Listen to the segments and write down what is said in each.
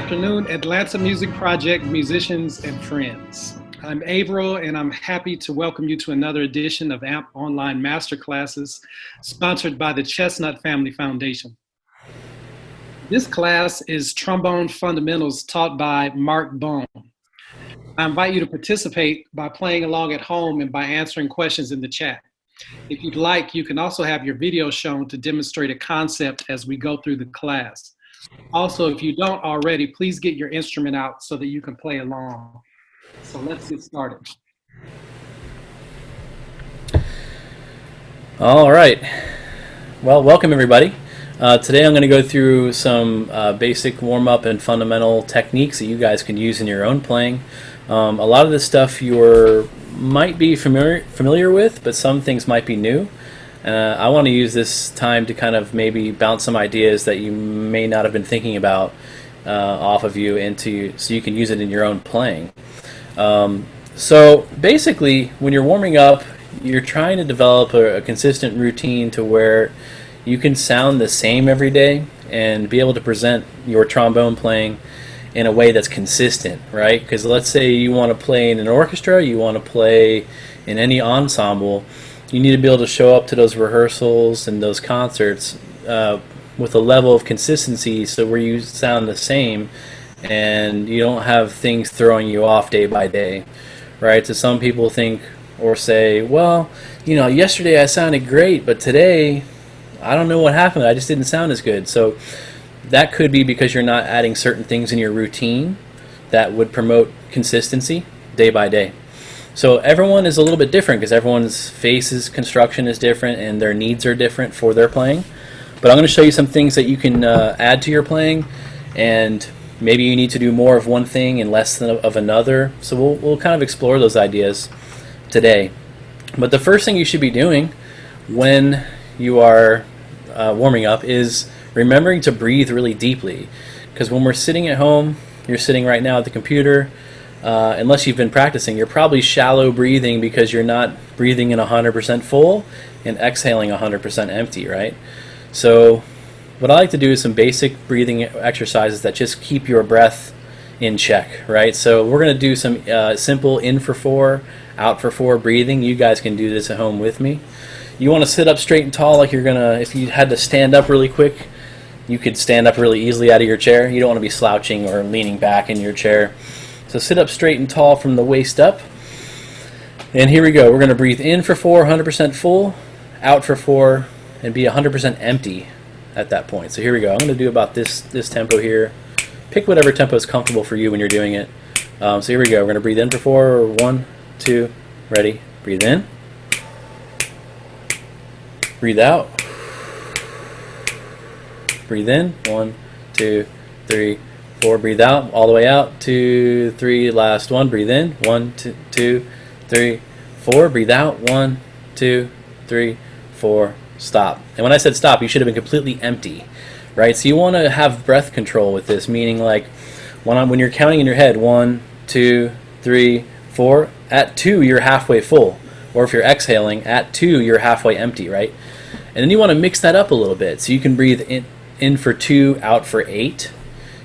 afternoon, Atlanta Music Project musicians and friends. I'm Averill, and I'm happy to welcome you to another edition of AMP Online Masterclasses, sponsored by the Chestnut Family Foundation. This class is Trombone Fundamentals taught by Mark Bone. I invite you to participate by playing along at home and by answering questions in the chat. If you'd like, you can also have your video shown to demonstrate a concept as we go through the class. Also, if you don't already, please get your instrument out so that you can play along. So let's get started. All right. Well, welcome everybody. Today I'm going to go through some basic warm-up and fundamental techniques that you guys can use in your own playing. A lot of this stuff you might be familiar with, but some things might be new. I want to use this time to kind of maybe bounce some ideas that you may not have been thinking about off of you so you can use it in your own playing. So basically, when you're warming up, you're trying to develop a consistent routine to where you can sound the same every day and be able to present your trombone playing in a way that's consistent, right? Because let's say you want to play in an orchestra, you want to play in any ensemble, you need to be able to show up to those rehearsals and those concerts with a level of consistency so where you sound the same and you don't have things throwing you off day by day, right? So some people think or say, well, you know, yesterday I sounded great, but today I don't know what happened. I just didn't sound as good. So that could be because you're not adding certain things in your routine that would promote consistency day by day. So everyone is a little bit different because everyone's face's construction is different and their needs are different for their playing. But I'm going to show you some things that you can add to your playing, and maybe you need to do more of one thing and less of another. So we'll kind of explore those ideas today. But the first thing you should be doing when you are warming up is remembering to breathe really deeply. Because when we're sitting at home, you're sitting right now at the computer, unless you've been practicing, you're probably shallow breathing because you're not breathing in 100% full and exhaling 100% empty, right? So what I like to do is some basic breathing exercises that just keep your breath in check, right? So we're going to do some simple in for 4, out for 4 breathing. You guys can do this at home with me. You want to sit up straight and tall like you're going to, if you had to stand up really quick, you could stand up really easily out of your chair. You don't want to be slouching or leaning back in your chair. So sit up straight and tall from the waist up. And here we go. We're going to breathe in for 4, 100% full, out for 4, and be 100% empty at that point. So here we go. I'm going to do about this tempo here. Pick whatever tempo is comfortable for you when you're doing it. So here we go. We're going to breathe in for 4. 1, 2, ready. Breathe in. Breathe out. Breathe in. 1, 2, 3, 4. Breathe out. All the way out. 2, 3. Last one. Breathe in. 1, 2, 3, 4. Breathe out. 1, 2, 3, 4. Stop. And when I said stop, you should have been completely empty, right? So you want to have breath control with this, meaning like when you're counting in your head, 1, 2, 3, 4. At 2, you're halfway full. Or if you're exhaling, at 2, you're halfway empty, right? And then you want to mix that up a little bit. So you can breathe in for 2, out for 8.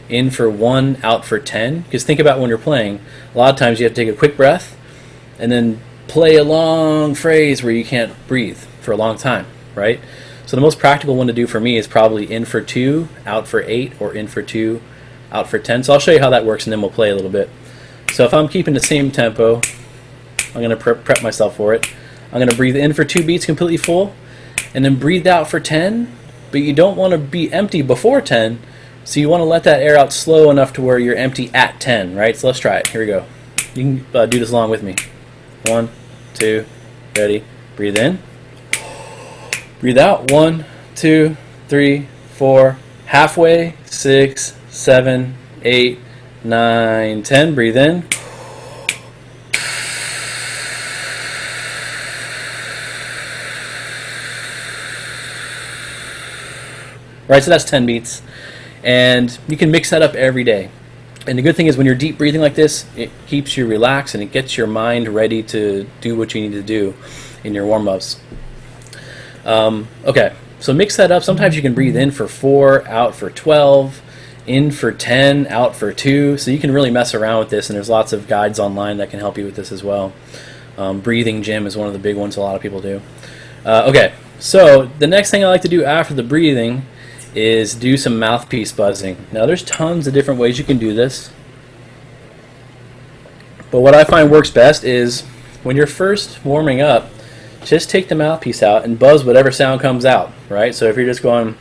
In for 1, out for 10. Because think about when you're playing, a lot of times you have to take a quick breath and then play a long phrase where you can't breathe for a long time, right? So the most practical one to do for me is probably in for 2, out for 8, or in for 2, out for 10. So I'll show you how that works and then we'll play a little bit. So if I'm keeping the same tempo, I'm going to prep myself for it. I'm going to breathe in for 2 beats completely full and then breathe out for 10, but you don't want to be empty before 10. So you want to let that air out slow enough to where you're empty at 10, right? So let's try it. Here we go. You can do this along with me. 1, 2, ready. Breathe in. Breathe out. 1, 2, 3, 4. Halfway. 6, 7, 8, 9, 10. Breathe in. Right, so that's 10 beats. And you can mix that up every day. And the good thing is when you're deep breathing like this, it keeps you relaxed and it gets your mind ready to do what you need to do in your warm-ups. Okay, so mix that up. Sometimes you can breathe in for 4, out for 12, in for 10, out for 2. So you can really mess around with this, and there's lots of guides online that can help you with this as well. Breathing gym is one of the big ones a lot of people do. Okay, so the next thing I like to do after the breathing is do some mouthpiece buzzing. Now there's tons of different ways you can do this, but what I find works best is when you're first warming up, just take the mouthpiece out and buzz whatever sound comes out, right? So if you're just going,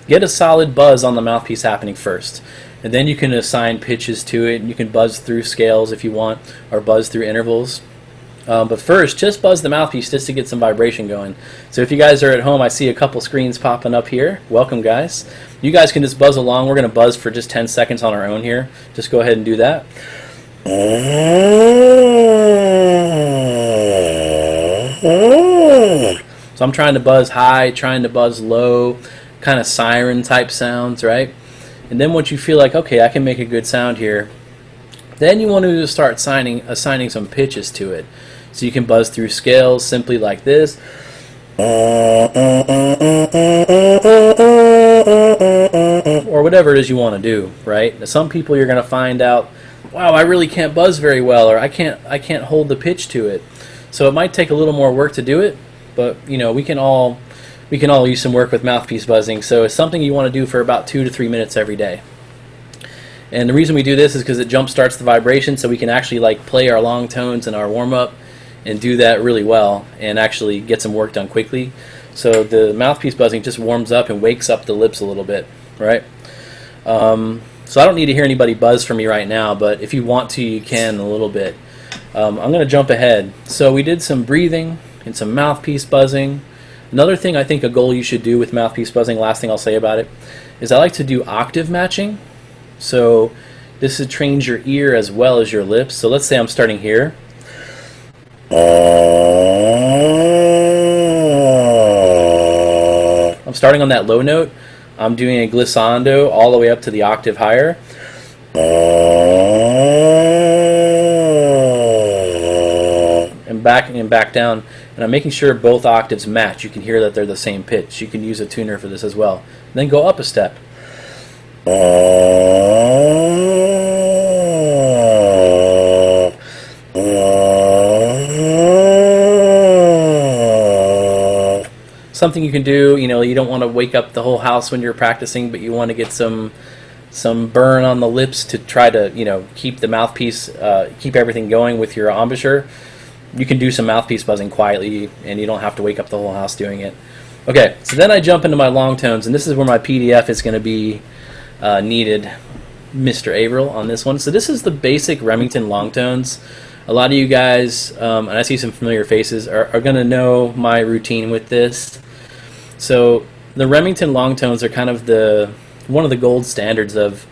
get a solid buzz on the mouthpiece happening first, and then you can assign pitches to it, and you can buzz through scales if you want, or buzz through intervals. But first, just buzz the mouthpiece just to get some vibration going. So if you guys are at home, I see a couple screens popping up here. Welcome, guys. You guys can just buzz along. We're going to buzz for just 10 seconds on our own here. Just go ahead and do that. So I'm trying to buzz high, trying to buzz low, kind of siren type sounds, right? And then once you feel like, okay, I can make a good sound here, then you want to start assigning some pitches to it. So you can buzz through scales simply like this. Or whatever it is you want to do, right? Now, some people you're going to find out, wow, I really can't buzz very well, or I can't hold the pitch to it. So it might take a little more work to do it, but you know, we can all use some work with mouthpiece buzzing. So it's something you want to do for about 2 to 3 minutes every day. And the reason we do this is because it jump starts the vibration, so we can actually like play our long tones in our warm up and do that really well and actually get some work done quickly. So the mouthpiece buzzing just warms up and wakes up the lips a little bit, right? So I don't need to hear anybody buzz from me right now, but if you want to, you can a little bit. I'm going to jump ahead. So we did some breathing and some mouthpiece buzzing. Another thing I think a goal you should do with mouthpiece buzzing, last thing I'll say about it, is I like to do octave matching. So this trains your ear as well as your lips. So let's say I'm starting here. I'm starting on that low note. I'm doing a glissando all the way up to the octave higher. And back down. And I'm making sure both octaves match. You can hear that they're the same pitch. You can use a tuner for this as well. And then go up a step. Something you can do, you know, you don't want to wake up the whole house when you're practicing, but you want to get some burn on the lips to try to, you know, keep the mouthpiece, keep everything going with your embouchure. You can do some mouthpiece buzzing quietly, and you don't have to wake up the whole house doing it. Okay, so then I jump into my long tones, and this is where my PDF is going to be needed, Mr. Averill, on this one. So this is the basic Remington long tones. A lot of you guys, and I see some familiar faces, are going to know my routine with this. So the Remington long tones are kind of one of the gold standards of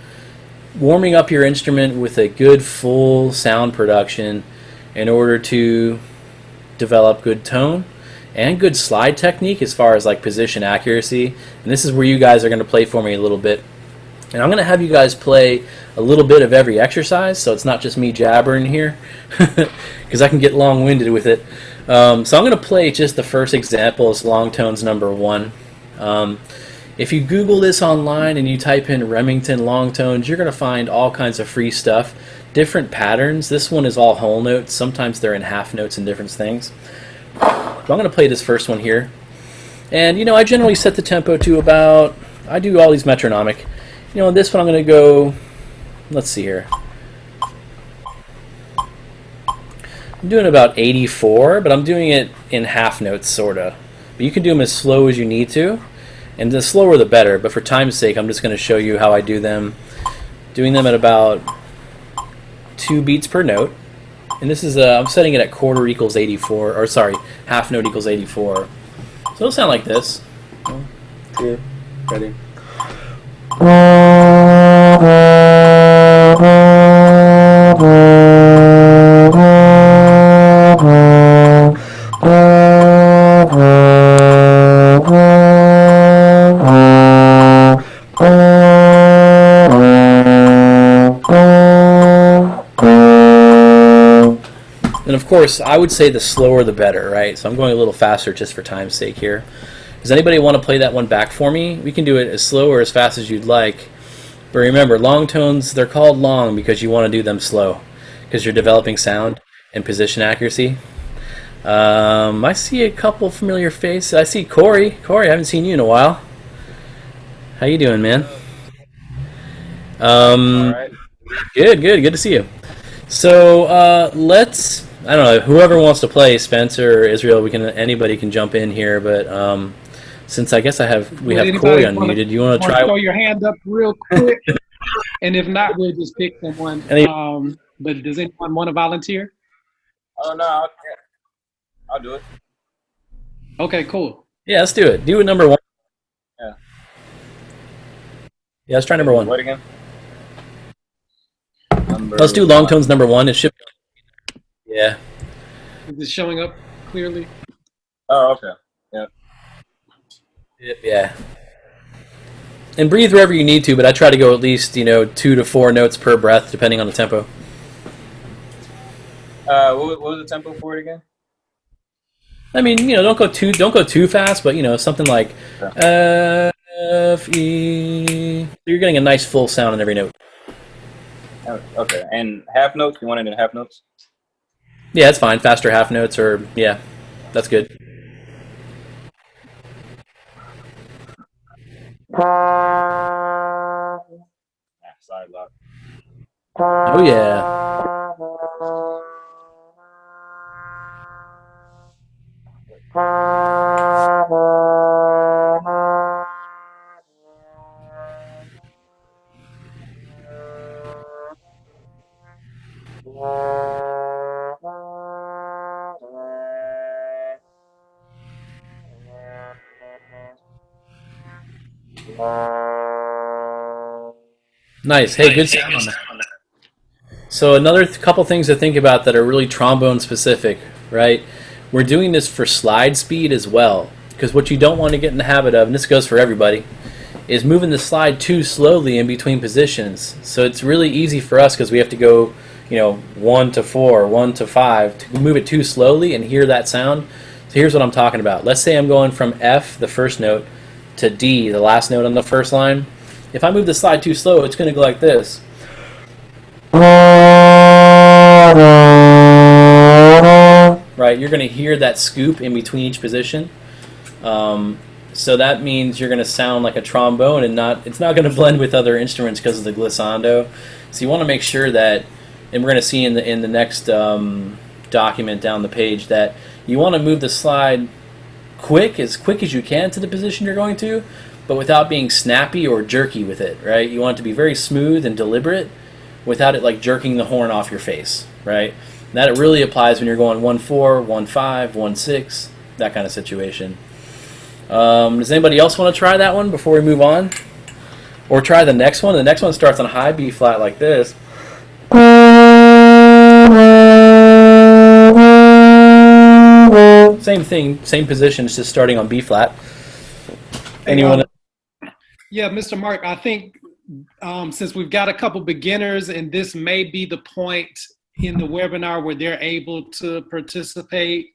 warming up your instrument with a good full sound production in order to develop good tone and good slide technique as far as like position accuracy. And this is where you guys are going to play for me a little bit. And I'm going to have you guys play a little bit of every exercise, so it's not just me jabbering here, because I can get long-winded with it. So I'm going to play just the first example as long tones number 1. If you Google this online and you type in Remington long tones, you're going to find all kinds of free stuff, different patterns. This one is all whole notes. Sometimes they're in half notes and different things. So I'm going to play this first one here. And, you know, I generally set the tempo to about, I do all these metronomic. You know, this one I'm going to go, let's see here. I'm doing about 84, but I'm doing it in half notes, sort of. But you can do them as slow as you need to, and the slower the better. But for time's sake, I'm just going to show you how I do them. Doing them at about 2 beats per note. And this is, I'm setting it at quarter equals 84, or sorry, half note equals 84. So it'll sound like this. Here, ready. And of course, I would say the slower the better, right? So I'm going a little faster just for time's sake here. Does anybody want to play that one back for me? We can do it as slow or as fast as you'd like. But remember, long tones, they're called long because you want to do them slow, because you're developing sound and position accuracy. I see a couple familiar faces. I see Corey. Corey, I haven't seen you in a while. How you doing, man? All right. Good to see you. So let's, I don't know, whoever wants to play, Spencer or Israel, anybody can jump in here, but since I guess we have Corey unmuted, you want to try? Throw your hand up real quick, and if not, we'll just pick someone. But does anyone want to volunteer? Oh no, I'll do it. Okay, cool. Yeah, let's do it. Do it number one. Yeah. Yeah, let's try number one. What again? Let's do long tones number one. It should. Yeah. Is it showing up clearly? Oh, okay. Yeah. Yeah. And breathe wherever you need to, but I try to go at least 2 to 4 notes per breath, depending on the tempo. What was the tempo for it again? I mean, don't go too fast, but something like F, E. You're getting a nice full sound in every note. Okay, and half notes? You want it in half notes? Yeah, that's fine. Faster half notes, or yeah, that's good. Side lock. Oh yeah. Nice. Hey, good sound on that. So another couple things to think about that are really trombone specific, right? We're doing this for slide speed as well, because what you don't want to get in the habit of, and this goes for everybody, is moving the slide too slowly in between positions. So it's really easy for us because we have to go, 1 to 4, 1 to 5, to move it too slowly and hear that sound. So here's what I'm talking about. Let's say I'm going from F, the first note, to D, the last note on the first line. If I move the slide too slow, it's going to go like this. Right, you're going to hear that scoop in between each position. So that means you're going to sound like a trombone, and it's not going to blend with other instruments because of the glissando. So you want to make sure that, and we're going to see in the next document down the page, that you want to move the slide quick as you can to the position you're going to, but without being snappy or jerky with it, right? You want it to be very smooth and deliberate without it like jerking the horn off your face, right? And that really applies when you're going 1-4, 1-5, 1-6, that kind of situation. Does anybody else want to try that one before we move on? Or try the next one? The next one starts on high B flat like this. Same thing, same position, it's just starting on B flat. Anyone? Yeah, Mr. Mark, I think since we've got a couple beginners, and this may be the point in the webinar where they're able to participate,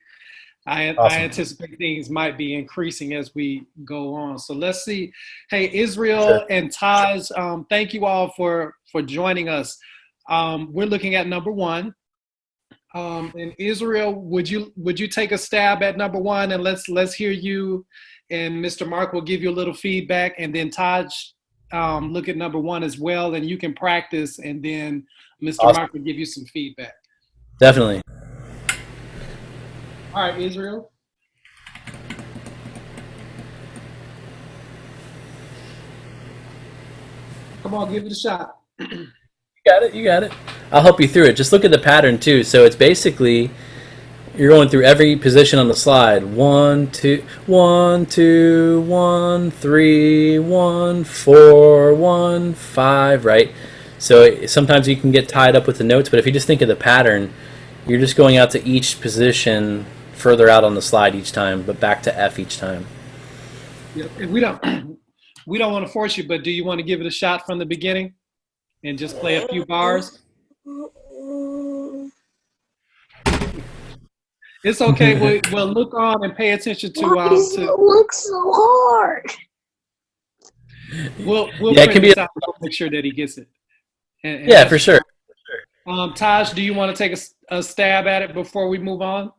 I anticipate things might be increasing as we go on. So let's see. Hey, Israel and Taj, thank you all for joining us. We're looking at number one. And Israel, would you take a stab at number one, and let's hear you, and Mr. Mark will give you a little feedback, and then Taj, look at number one as well, and you can practice, and then Mr. Mark will give you some feedback. Definitely. All right, Israel. Come on, give it a shot. You got it. I'll help you through it. Just look at the pattern too. So it's basically, you're going through every position on the slide. 1, 2, 1, 2, 1, 3, 1, 4, 1, 5, right? So sometimes you can get tied up with the notes, but if you just think of the pattern, you're just going out to each position further out on the slide each time, but back to F each time. Yeah, we don't want to force you, but do you want to give it a shot from the beginning and just play a few bars? It's okay. We'll look on and pay attention to. Why does it look so hard? We'll Yeah, it print can be this out and make sure that he gets it. And yeah, for sure. Taj, do you want to take a stab at it before we move on?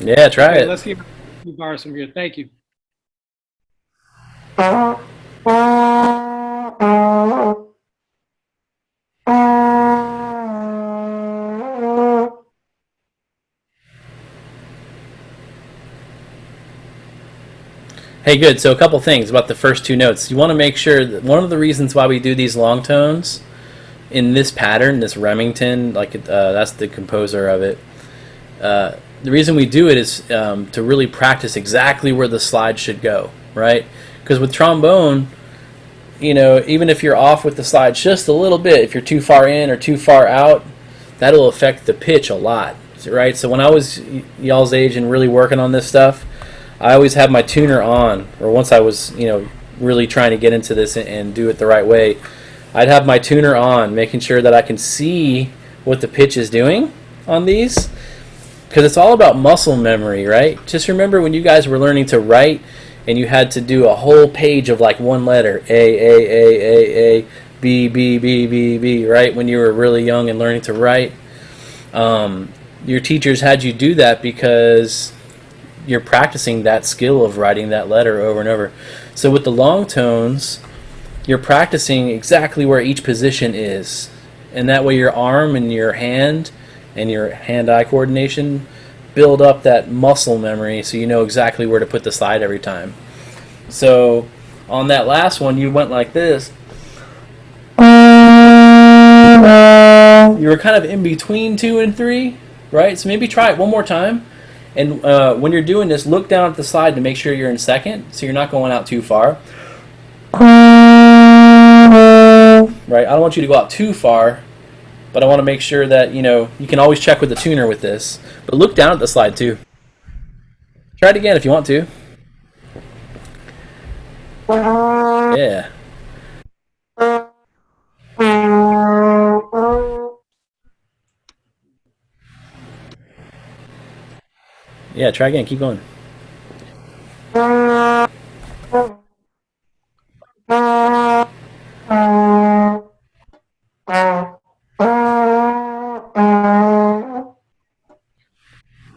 Yeah, try it. Let's hear a few bars from here. Thank you. Hey, good. So a couple things about the first two notes. You want to make sure that one of the reasons why we do these long tones in this pattern, this Remington, that's the composer of it. The reason we do it is to really practice exactly where the slide should go, right? Because with trombone, even if you're off with the slide just a little bit, if you're too far in or too far out, that'll affect the pitch a lot, right? So when I was y'all's age and really working on this stuff, I always had my tuner on, or once I was, really trying to get into this and do it the right way, I'd have my tuner on, making sure that I can see what the pitch is doing on these, because it's all about muscle memory, right? Just remember when you guys were learning to write and you had to do a whole page of like one letter, A, B, B, B, B, B, right? When you were really young and learning to write, your teachers had you do that because you're practicing that skill of writing that letter over and over. So with the long tones, you're practicing exactly where each position is, and that way your arm and your hand-eye coordination build up that muscle memory, so you know exactly where to put the slide every time. So on that last one, you went like this. You were kind of in between 2 and 3, right? So maybe try it one more time. And when you're doing this, look down at the slide to make sure you're in second, so you're not going out too far. Right? I don't want you to go out too far, but I want to make sure that, you can always check with the tuner with this. But look down at the slide too. Try it again if you want to. Yeah. Yeah, try again. Keep going.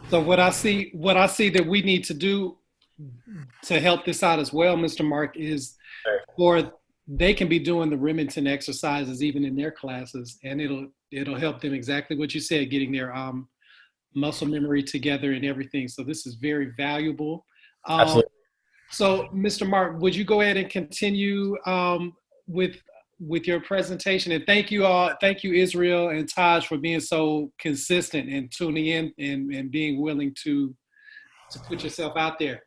So what I see that we need to do to help this out as well, Mr. Mark, is they can be doing the Remington exercises even in their classes, and it'll help them exactly what you said, getting their muscle memory together and everything. So this is very valuable. Absolutely. So Mr. Mark, would you go ahead and continue with your presentation? And thank you all. Thank you, Israel and Taj, for being so consistent and tuning in and being willing to put yourself out there.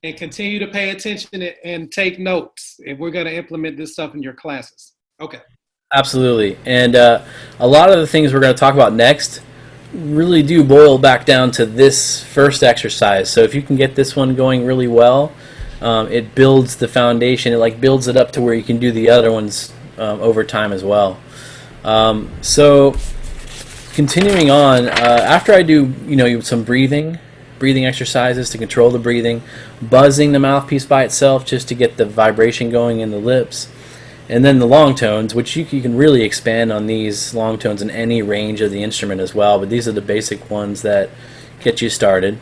And continue to pay attention and take notes. And we're going to implement this stuff in your classes. Okay. Absolutely. And a lot of the things we're going to talk about next really do boil back down to this first exercise. So if you can get this one going really well, it builds the foundation. It builds it up to where you can do the other ones over time as well. So continuing on, after I do some breathing exercises to control the breathing, buzzing the mouthpiece by itself just to get the vibration going in the lips, and then the long tones, which you can really expand on these long tones in any range of the instrument as well, but these are the basic ones that get you started.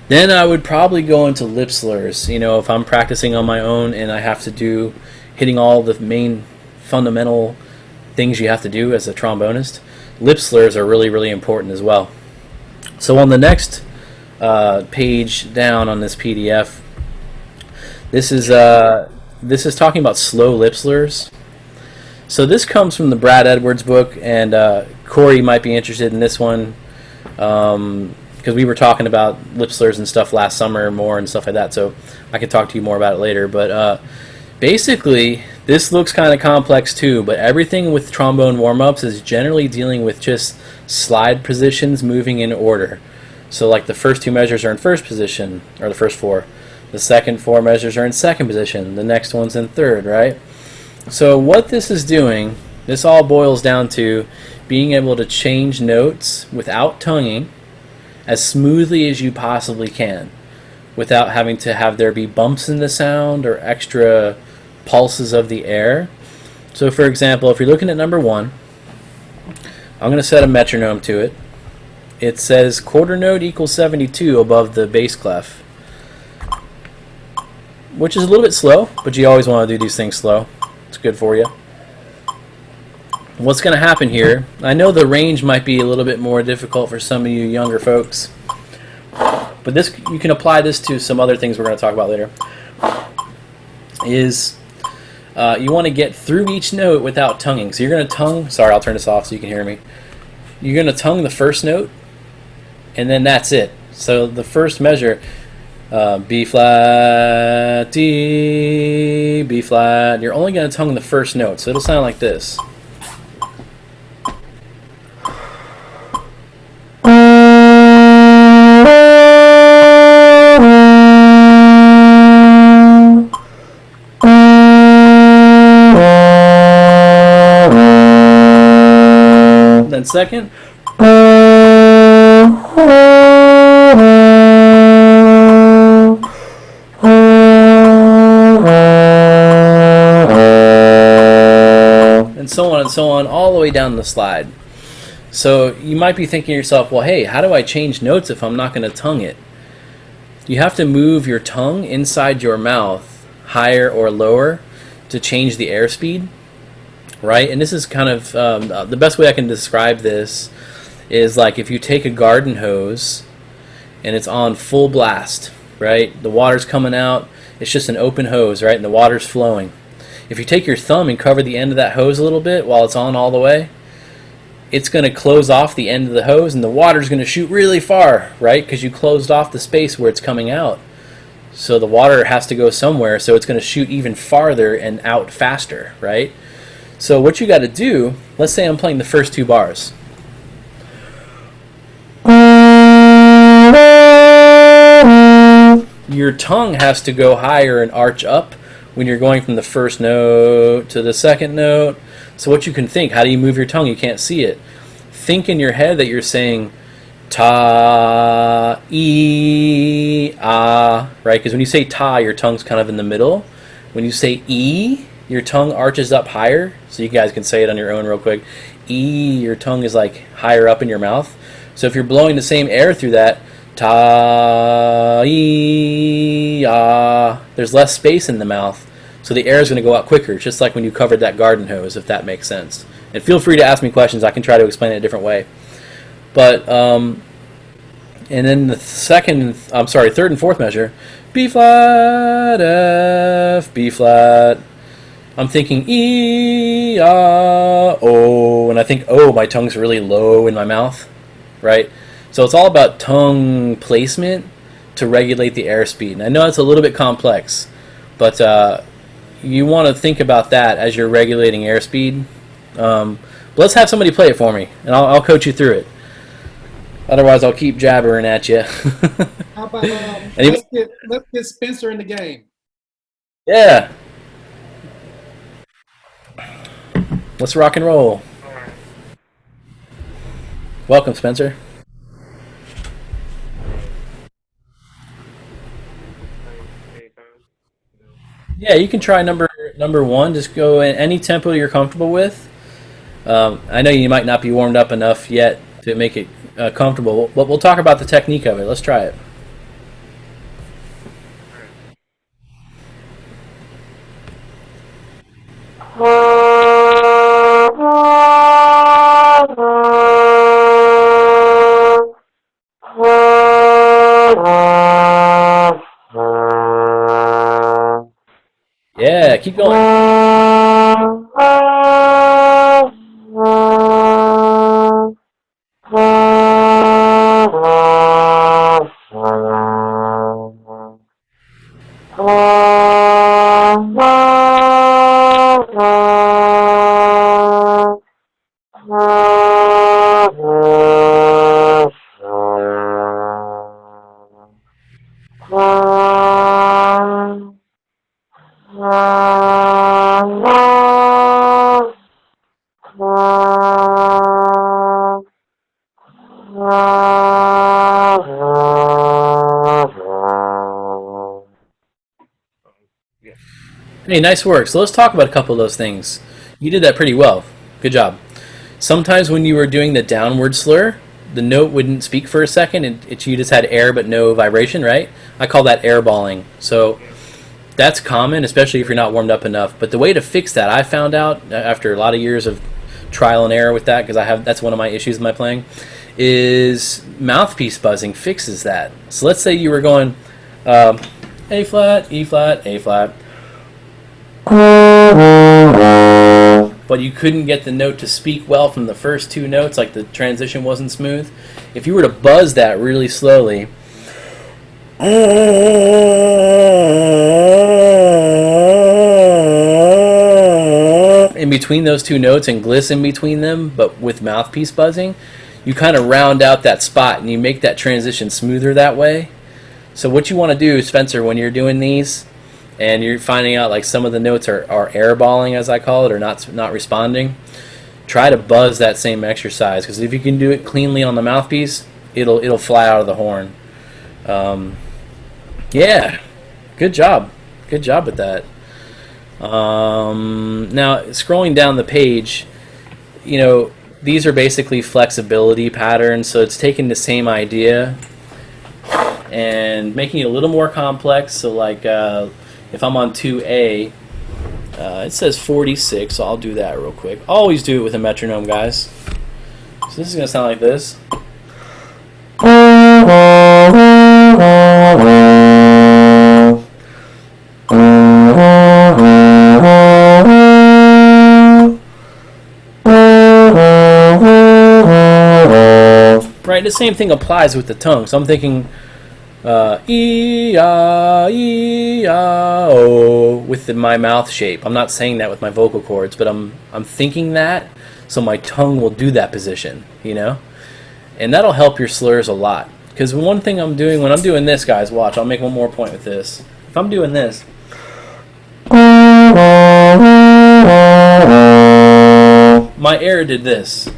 Then I would probably go into lip slurs. If I'm practicing on my own and I have to do hitting all the main fundamental things you have to do as a trombonist, lip slurs are really, really important as well. So on the next page down on this PDF, this is talking about slow lip slurs. So this comes from the Brad Edwards book, and Corey might be interested in this one because we were talking about lip slurs and stuff last summer more and stuff like that, so I can talk to you more about it later. But basically, this looks kind of complex too, but everything with trombone warm-ups is generally dealing with just slide positions moving in order. So like the first 2 measures are in first position, or the first 4. The second 4 measures are in second position. The next one's in third, right? So what this is doing This all boils down to being able to change notes without tonguing as smoothly as you possibly can, without having to have there be bumps in the sound or extra pulses of the air. So for example, if you're looking at number 1, I'm going to set a metronome to it. It says quarter note equals 72 above the bass clef, which is a little bit slow, but you always want to do these things slow. It's good for you. What's going to happen here, I know the range might be a little bit more difficult for some of you younger folks, but this, you can apply this to some other things we're going to talk about later, is you want to get through each note without tonguing. So you're going to tongue, sorry, I'll turn this off so you can hear me. You're going to tongue the first note, and then that's it. So the first measure, B flat, D, B flat, you're only going to tongue the first note, so it'll sound like this. Then second. And so on, all the way down the slide. So you might be thinking to yourself, well, hey, how do I change notes if I'm not going to tongue it? You have to move your tongue inside your mouth higher or lower to change the airspeed, right? And this is kind of the best way I can describe this is like if you take a garden hose and it's on full blast, right? The water's coming out, it's just an open hose, right? And the water's flowing. If you take your thumb and cover the end of that hose a little bit while it's on all the way, it's going to close off the end of the hose and the water's going to shoot really far, right? Because you closed off the space where it's coming out. So the water has to go somewhere, so it's going to shoot even farther and out faster, right? So what you got to do, let's say I'm playing the first 2 bars. Your tongue has to go higher and arch up when you're going from the first note to the second note. So what you can think, how do you move your tongue? You can't see it. Think in your head that you're saying ta, e, ah, right? Because when you say ta, your tongue's kind of in the middle. When you say e, your tongue arches up higher. So you guys can say it on your own real quick. E, your tongue is like higher up in your mouth. So if you're blowing the same air through that, ta, e, ah, there's less space in the mouth. So the air is going to go out quicker, just like when you covered that garden hose, if that makes sense. And feel free to ask me questions. I can try to explain it a different way. But, and then the third and fourth measure, B flat, F, B flat. I'm thinking E, ah, O. When I think O, my tongue's really low in my mouth, right? So it's all about tongue placement to regulate the airspeed. And I know it's a little bit complex, but you want to think about that as you're regulating airspeed. But let's have somebody play it for me, and I'll coach you through it. Otherwise, I'll keep jabbering at you. How about let's get Spencer in the game? Yeah. Let's rock and roll. Welcome, Spencer. Yeah, you can try number 1. Just go in any tempo you're comfortable with. I know you might not be warmed up enough yet to make it comfortable, but we'll talk about the technique of it. Let's try it. Yeah, keep going. Hey, nice work. So let's talk about a couple of those things. You did that pretty well. Good job. Sometimes when you were doing the downward slur, the note wouldn't speak for a second, and you just had air but no vibration, right? I call that airballing. So that's common, especially if you're not warmed up enough. But the way to fix that, I found out after a lot of years of trial and error with that, because that's one of my issues with my playing, is mouthpiece buzzing fixes that. So let's say you were going A flat, E flat, A flat, but you couldn't get the note to speak well from the first two notes, like the transition wasn't smooth. If you were to buzz that really slowly, in between those two notes and gliss in between them, but with mouthpiece buzzing, you kind of round out that spot and you make that transition smoother that way. So what you want to do, Spencer, when you're doing these and you're finding out like some of the notes are airballing, as I call it, or not responding, try to buzz that same exercise, because if you can do it cleanly on the mouthpiece, it'll fly out of the horn. Yeah, good job with that. Now scrolling down the page, these are basically flexibility patterns, so it's taking the same idea and making it a little more complex. So like if I'm on 2A, it says 46, so I'll do that real quick. Always do it with a metronome, guys. So this is going to sound like this. Right, the same thing applies with the tongue. So I'm thinking E-ah-E-ah-oh with my mouth shape. I'm not saying that with my vocal cords, but I'm thinking that, so my tongue will do that position, and that'll help your slurs a lot. Because one thing I'm doing when I'm doing this, guys, watch, I'll make one more point with this. If I'm doing this, my air did this.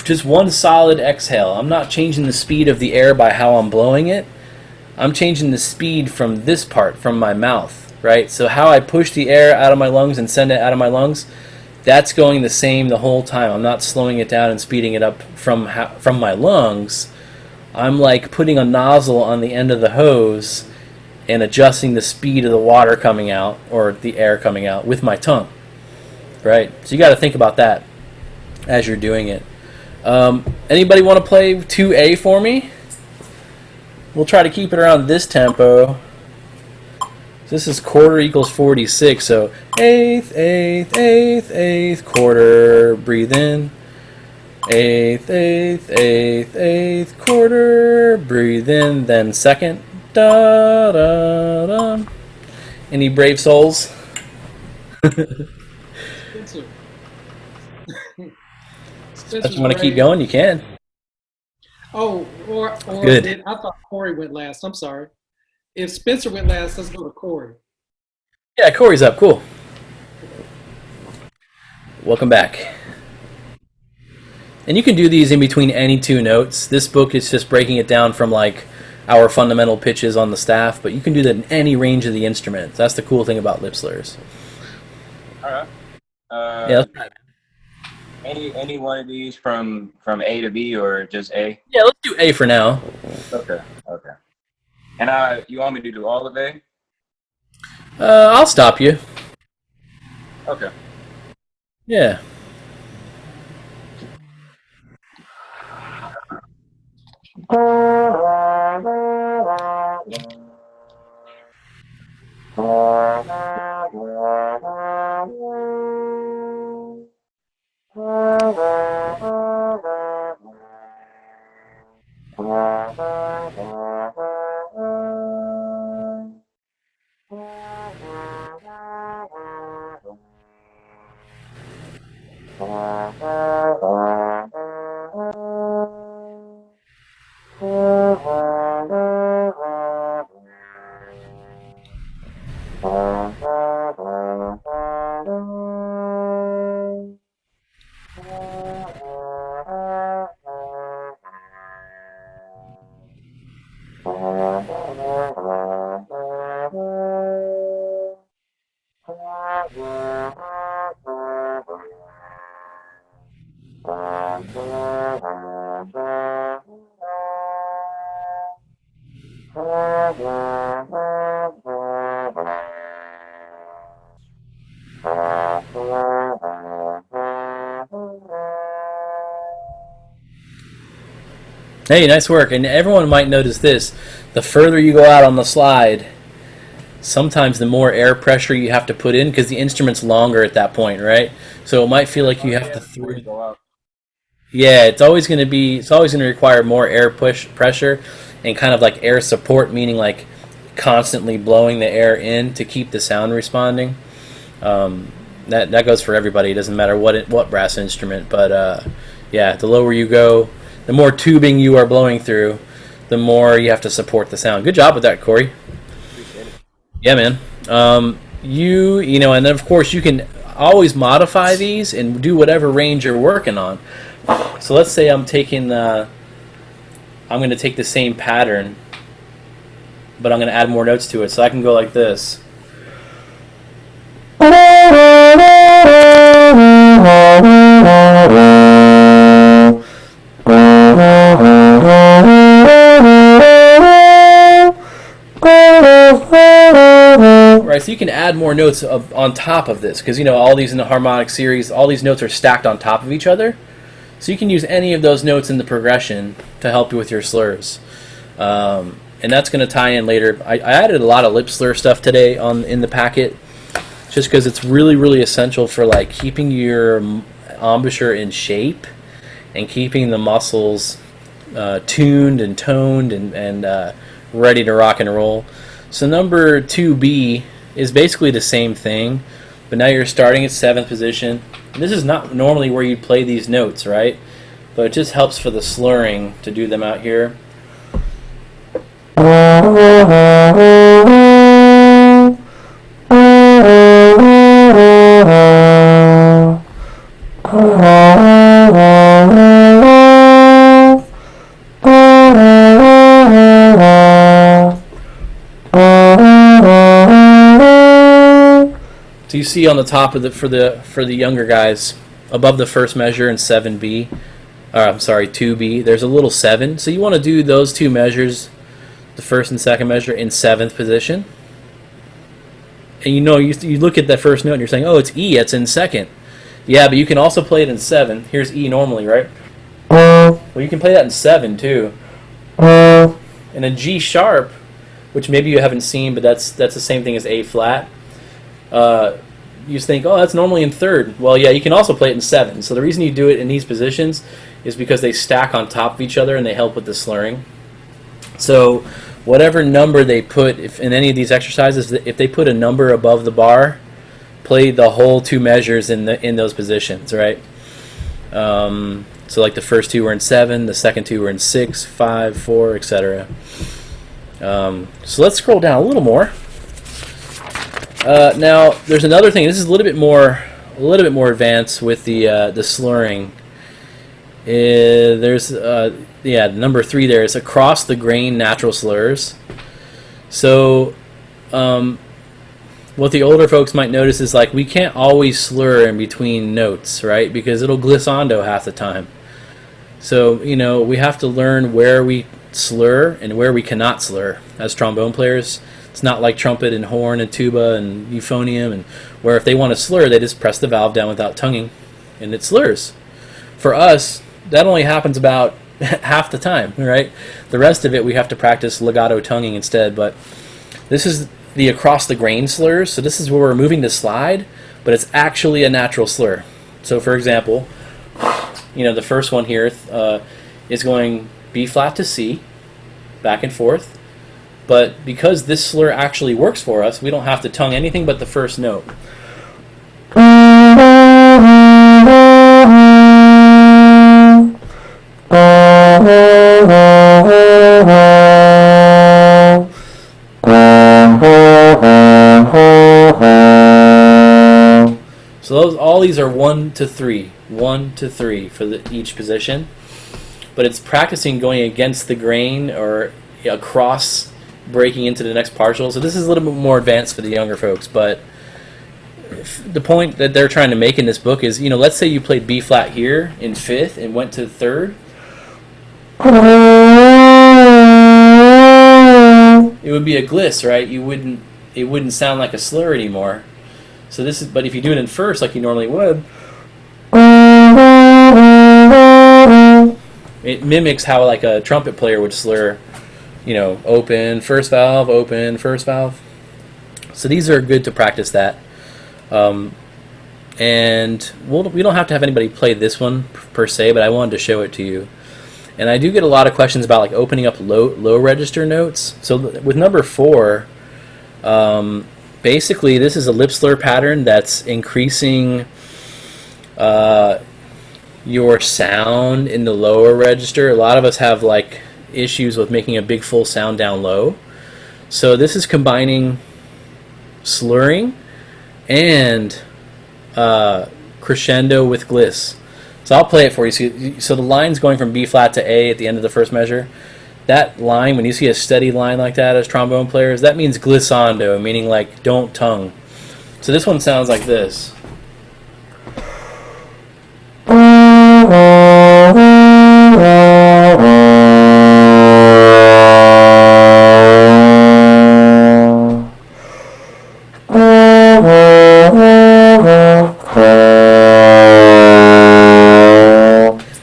Just one solid exhale. I'm not changing the speed of the air by how I'm blowing it. I'm changing the speed from this part, from my mouth, right? So how I push the air out of my lungs and send it out of my lungs, that's going the same the whole time. I'm not slowing it down and speeding it up from my lungs. I'm like putting a nozzle on the end of the hose and adjusting the speed of the water coming out, or the air coming out, with my tongue, right? So you got to think about that as you're doing it. Anybody want to play 2A for me? We'll try to keep it around this tempo. This is quarter equals 46, so eighth, eighth, eighth, eighth, quarter, breathe in. Eighth, eighth, eighth, eighth, quarter, breathe in, then second. Da, da, da. Any brave souls? If you want to keep going, you can. Oh, or good. I thought Corey went last. I'm sorry. If Spencer went last, let's go to Corey. Yeah, Corey's up. Cool. Welcome back. And you can do these in between any two notes. This book is just breaking it down from like our fundamental pitches on the staff, but you can do that in any range of the instrument. That's the cool thing about lip slurs. All right. Yeah, let's try it. Any one of these from A to B, or just A? Yeah, let's do A for now. Okay. And you want me to do all of A? I'll stop you. Okay. Yeah. Hey, nice work. And everyone might notice this. The further you go out on the slide, sometimes the more air pressure you have to put in because the instrument's longer at that point, right? So it might feel like you have to through. Yeah, it's always going to require more air pressure and kind of like air support, meaning like constantly blowing the air in to keep the sound responding. That goes for everybody. It doesn't matter what brass instrument, but yeah, the lower you go, the more tubing you are blowing through, the more you have to support the sound. Good job with that, Corey. Appreciate it. Yeah, man. You know, and then of course you can always modify these and do whatever range you're working on. So let's say I'm going to take the same pattern, but I'm going to add more notes to it. So I can go like this. Right, so you can add more notes on top of this because, you know, all these in the harmonic series, all these notes are stacked on top of each other. So you can use any of those notes in the progression to help you with your slurs. And that's going to tie in later. I added a lot of lip slur stuff today in the packet just because it's really, really essential for like keeping your embouchure in shape and keeping the muscles tuned and toned and ready to rock and roll. So number 2B is basically the same thing, but now you're starting at 7th position. And this is not normally where you'd play these notes, right? But it just helps for the slurring to do them out here. So you see on the top of for the younger guys, above the first measure in 7B, I'm sorry, 2B, there's a little 7. So you want to do those two measures, the first and second measure, in 7th position. And you know, you look at that first note and you're saying, oh, it's E, it's in 2nd. Yeah, but you can also play it in 7. Here's E normally, right? Well, you can play that in 7 too. And a G sharp, which maybe you haven't seen, but that's the same thing as A flat. You just think, oh, that's normally in 3rd. Well, yeah, you can also play it in 7. So the reason you do it in these positions is because they stack on top of each other and they help with the slurring. So whatever number they put in any of these exercises, if they put a number above the bar, play the whole two measures in those positions, right? So like the first two were in 7, the second two were in 6, 5, 4, etc. So let's scroll down a little more. Now there's another thing. This is a little bit more advanced with the slurring. There's number 3 there is across the grain natural slurs. So what the older folks might notice is like we can't always slur in between notes, right? Because it'll glissando half the time. So you know we have to learn where we slur and where we cannot slur as trombone players. It's not like trumpet and horn and tuba and euphonium, and where if they want to slur, they just press the valve down without tonguing, and it slurs. For us, that only happens about half the time, right? The rest of it, we have to practice legato tonguing instead. But this is the across the grain slurs, so this is where we're moving the slide, but it's actually a natural slur. So, for example, you know, the first one here is going B flat to C, back and forth. But because this slur actually works for us, we don't have to tongue anything but the first note. So all these are 1 to 3, 1 to 3 for each position. But it's practicing going against the grain or across, breaking into the next partial. So this is a little bit more advanced for the younger folks, but the point that they're trying to make in this book is, you know, let's say you played B flat here in 5th and went to 3rd. So let's all these are 1 to 3, 1 to 3 for each position, but it's practicing going against the grain or across, breaking into the next partial. So this is a little bit more advanced for the younger folks, but the point that they're trying to make in this book is, you know, let's say you played B flat here in 5th and went to 3rd. would be a gliss, right? It wouldn't sound like a slur anymore. So this is, but if you do it in first like you normally would, it mimics how like a trumpet player would slur, you know, open, first valve, open, first valve. So these are good to practice that. And we don't have to have anybody play this one per se, but I wanted to show it to you. And I do get a lot of questions about like opening up low register notes. So with number 4, basically this is a lip slur pattern that's increasing your sound in the lower register. A lot of us have like issues with making a big full sound down low. So this is combining slurring and crescendo with gliss. So I'll play it for you. So the line's going from B flat to A at the end of the first measure. That line, when you see a steady line like that as trombone players, that means glissando, meaning like don't tongue. So this one sounds like this.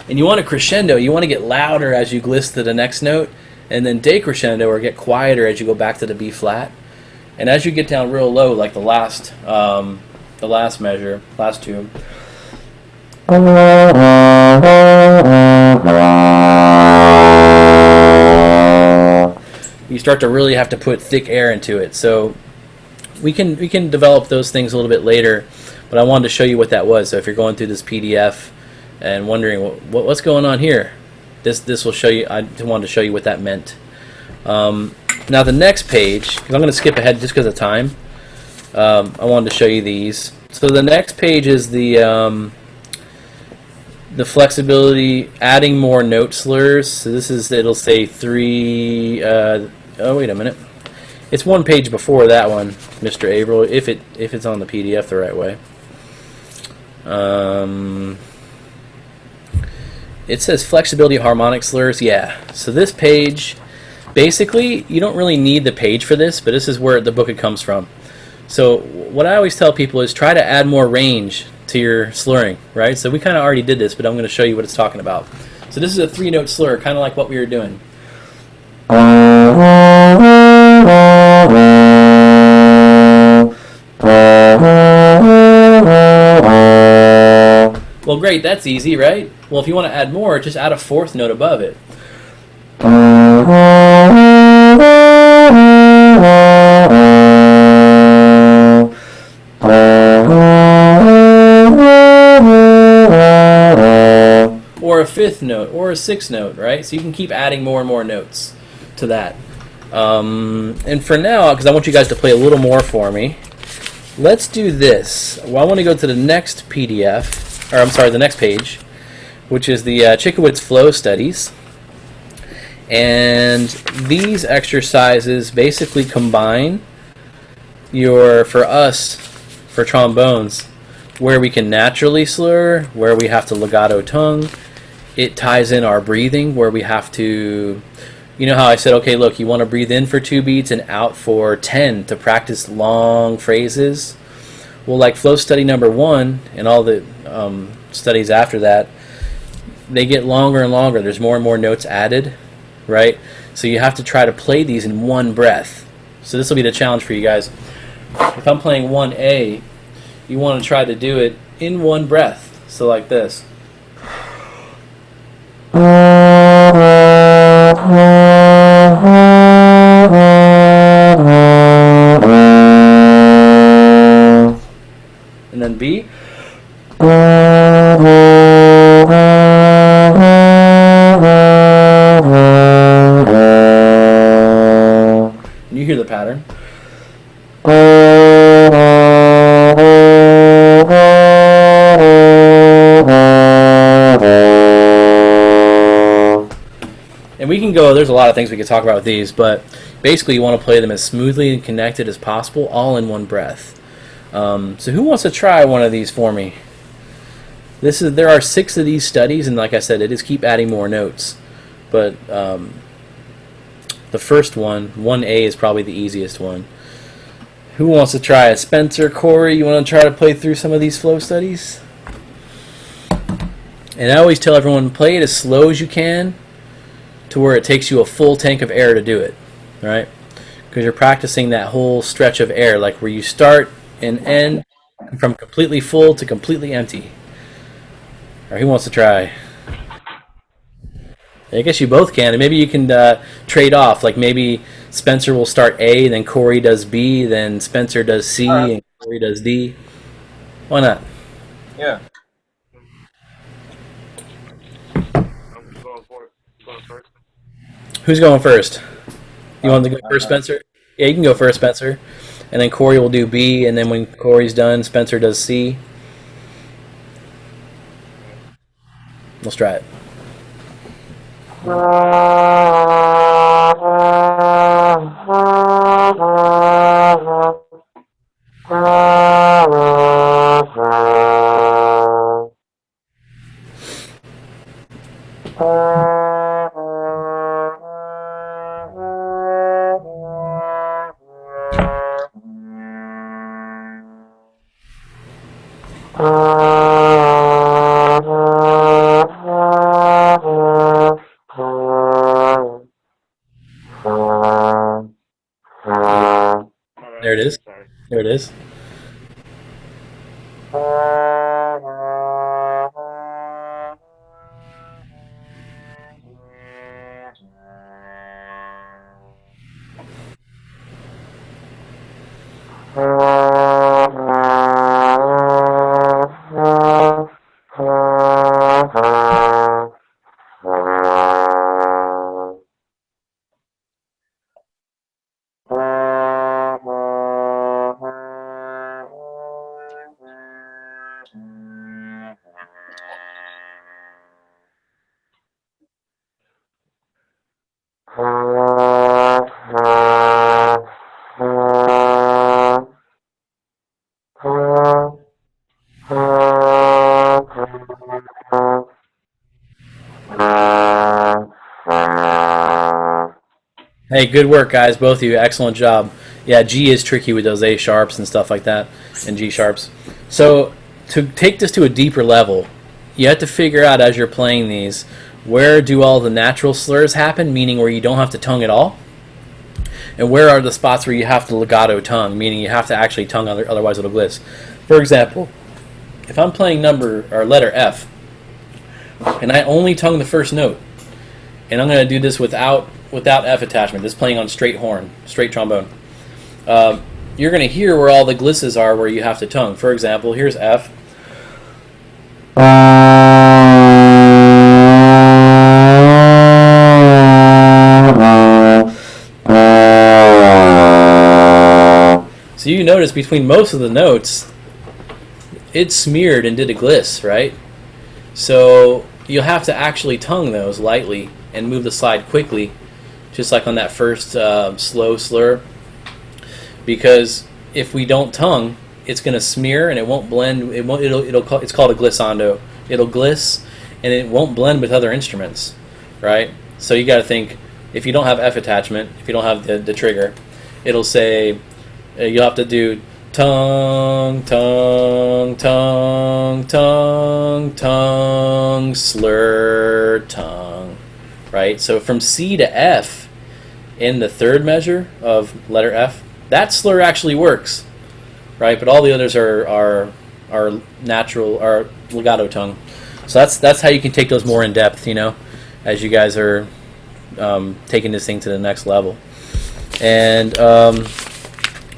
And you want a crescendo, you want to get louder as you gliss to the next note, and then decrescendo or get quieter as you go back to the B flat. And as you get down real low, like the last measure, last two, you start to really have to put thick air into it. So we can develop those things a little bit later, but I wanted to show you what that was. So if you're going through this PDF and wondering what's going on here, this will show you. I wanted to show you what that meant. Now the next page, because I'm going to skip ahead just because of time. I wanted to show you these. So the next page is the flexibility, adding more note slurs. So this is, it'll say 3. Oh wait a minute, it's one page before that one, Mr. Averill, if it's on the PDF the right way. It says flexibility harmonic slurs. Yeah. So this page, basically, you don't really need the page for this, but this is where the book it comes from. So what I always tell people is try to add more range to your slurring, right? So we kind of already did this, but I'm going to show you what it's talking about. So this is a 3-note slur, kind of like what we were doing. Well, great, that's easy, right? Well, if you want to add more, just add a 4th note above it. Or a 5th note, or a 6th note, right? So you can keep adding more and more notes to that. And for now, because I want you guys to play a little more for me, let's do this. Well, I want to go to the next PDF, or I'm sorry, the next page, which is the Chickowitz Flow Studies. And these exercises basically combine for us, for trombones, where we can naturally slur, where we have to legato tongue. It ties in our breathing, where we have to, you know how I said, okay, look, you want to breathe in for 2 beats and out for 10 to practice long phrases. Well, like flow study number 1 and all the studies after that, they get longer and longer. There's more and more notes added, right? So you have to try to play these in one breath. So this will be the challenge for you guys. If I'm playing 1A, you want to try to do it in one breath. So like this. And then B. And you hear the pattern. And we can go, there's a lot of things we could talk about with these, but basically you want to play them as smoothly and connected as possible, all in one breath. So who wants to try one of these for me? There are 6 of these studies, and like I said, it is keep adding more notes. But the first one. 1A is probably the easiest one. Who wants to try it? Spencer, Corey, you want to try to play through some of these flow studies? And I always tell everyone, play it as slow as you can to where it takes you a full tank of air to do it, right? Because you're practicing that whole stretch of air, like where you start and end from completely full to completely empty. Or who wants to try? I guess you both can, and maybe you can trade off. Like maybe Spencer will start A, then Corey does B, then Spencer does C, and Corey does D. Why not? Yeah. Who's going first? You want to go first, Spencer? Yeah, you can go first, Spencer. And then Corey will do B, and then when Corey's done, Spencer does C. Let's try it. There it is. There it is. Hey, good work, guys. Both of you. Excellent job. Yeah, G is tricky with those A sharps and stuff like that, and G sharps. So to take this to a deeper level, you have to figure out as you're playing these, where do all the natural slurs happen, meaning where you don't have to tongue at all, and where are the spots where you have to legato tongue, meaning you have to actually tongue, otherwise it'll gliss. For example, if I'm playing letter F, and I only tongue the first note, and I'm going to do this without F attachment, this playing on straight horn, straight trombone, you're going to hear where all the glisses are where you have to tongue. For example, here's F. So you notice between most of the notes, it smeared and did a gliss, right? So you'll have to actually tongue those lightly and move the slide quickly, just like on that first slow slur. Because if we don't tongue, it's going to smear and it won't blend. It's called a glissando. It'll gliss and it won't blend with other instruments, right? So you got to think, if you don't have F attachment, if you don't have the trigger, it'll say you'll have to do tongue, tongue, tongue, tongue, tongue, slur, tongue, right? So from C to F in the third measure of letter F, that slur actually works, right? But all the others are natural, are legato tongue. So that's how you can take those more in depth, you know, as you guys are taking this thing to the next level. And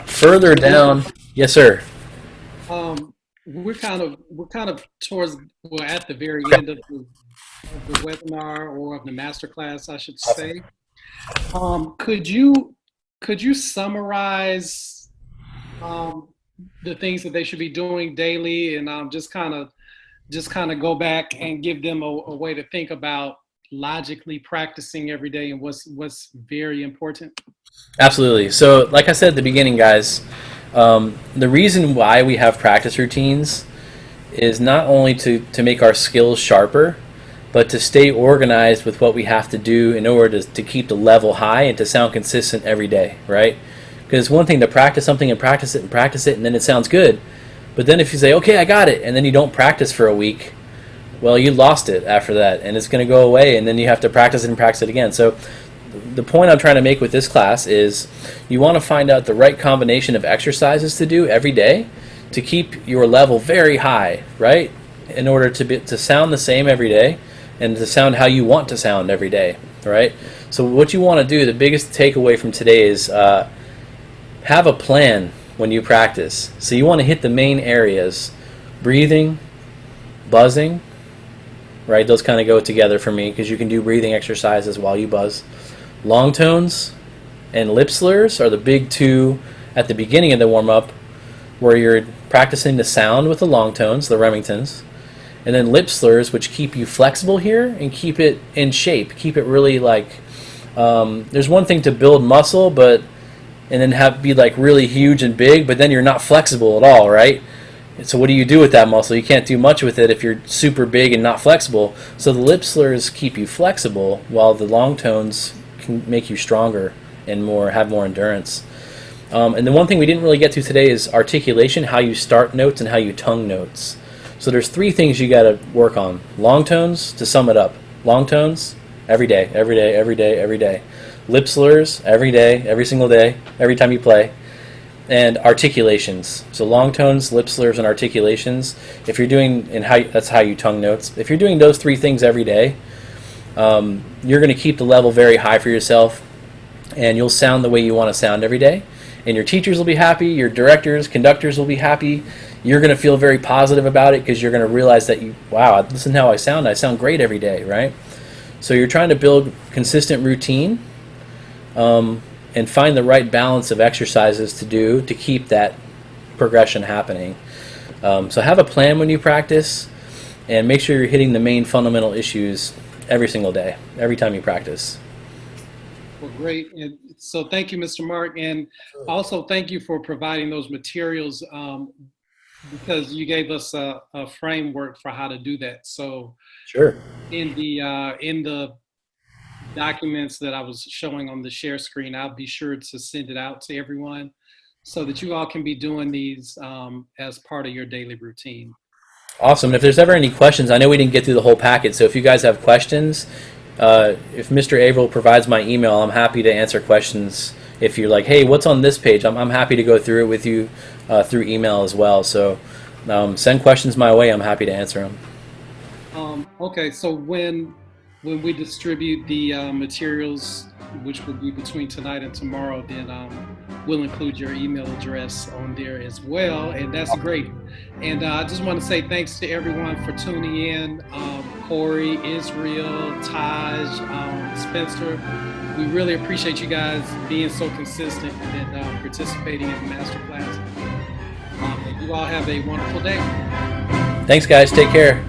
further down, yes, sir. We're kind of towards, well, at the very end of the webinar, or of the masterclass, I should say. Could you summarize the things that they should be doing daily, and just kind of go back and give them a way to think about logically practicing every day and what's very important? Absolutely. So like I said at the beginning, guys, the reason why we have practice routines is not only to make our skills sharper, but to stay organized with what we have to do in order to keep the level high and to sound consistent every day, right? Because it's one thing to practice something and practice it, and then it sounds good. But then if you say, okay, I got it, and then you don't practice for a week, well, you lost it after that, and it's going to go away, and then you have to practice it and practice it again. So the point I'm trying to make with this class is you want to find out the right combination of exercises to do every day to keep your level very high, right? In order to sound the same every day and to sound how you want to sound every day, right? So what you want to do, the biggest takeaway from today is have a plan when you practice. So you want to hit the main areas: breathing, buzzing, right? Those kind of go together for me because you can do breathing exercises while you buzz. Long tones and lip slurs are the big two at the beginning of the warm-up, where you're practicing the sound with the long tones, the Remingtons, and then lip slurs, which keep you flexible here and keep it in shape, keep it really like, there's one thing to build muscle, and then be like really huge and big, but then you're not flexible at all, right? So what do you do with that muscle? You can't do much with it if you're super big and not flexible. So the lip slurs keep you flexible, while the long tones can make you stronger and have more endurance. And the one thing we didn't really get to today is articulation, how you start notes and how you tongue notes. So there's 3 things you got to work on. Long tones, to sum it up. Long tones, every day, every day, every day, every day. Lip slurs, every day, every single day, every time you play. And articulations. So long tones, lip slurs, and articulations. If you're doing, that's how you tongue notes. If you're doing those 3 things every day, you're going to keep the level very high for yourself, and you'll sound the way you want to sound every day. And your teachers will be happy, your directors, conductors will be happy. You're going to feel very positive about it because you're going to realize that wow, listen to how I sound great every day, right? So you're trying to build consistent routine and find the right balance of exercises to do to keep that progression happening. So have a plan when you practice, and make sure you're hitting the main fundamental issues every single day, every time you practice. Well, great. And so thank you, Mr. Mark. And also thank you for providing those materials because you gave us a framework for how to do that. So sure. In the documents that I was showing on the share screen, I'll be sure to send it out to everyone so that you all can be doing these as part of your daily routine. Awesome. And if there's ever any questions, I know we didn't get through the whole packet, so if you guys have questions, if Mr. Averill provides my email, I'm happy to answer questions. If you're like, hey, what's on this page? I'm happy to go through it with you through email as well. So send questions my way. I'm happy to answer them. Okay, so when we distribute the materials, which will be between tonight and tomorrow, then we'll include your email address on there as well, and that's great. And I just want to say thanks to everyone for tuning in. Corey, Israel, Taj, Spencer, we really appreciate you guys being so consistent and participating in the masterclass. You all have a wonderful day. Thanks, guys. Take care.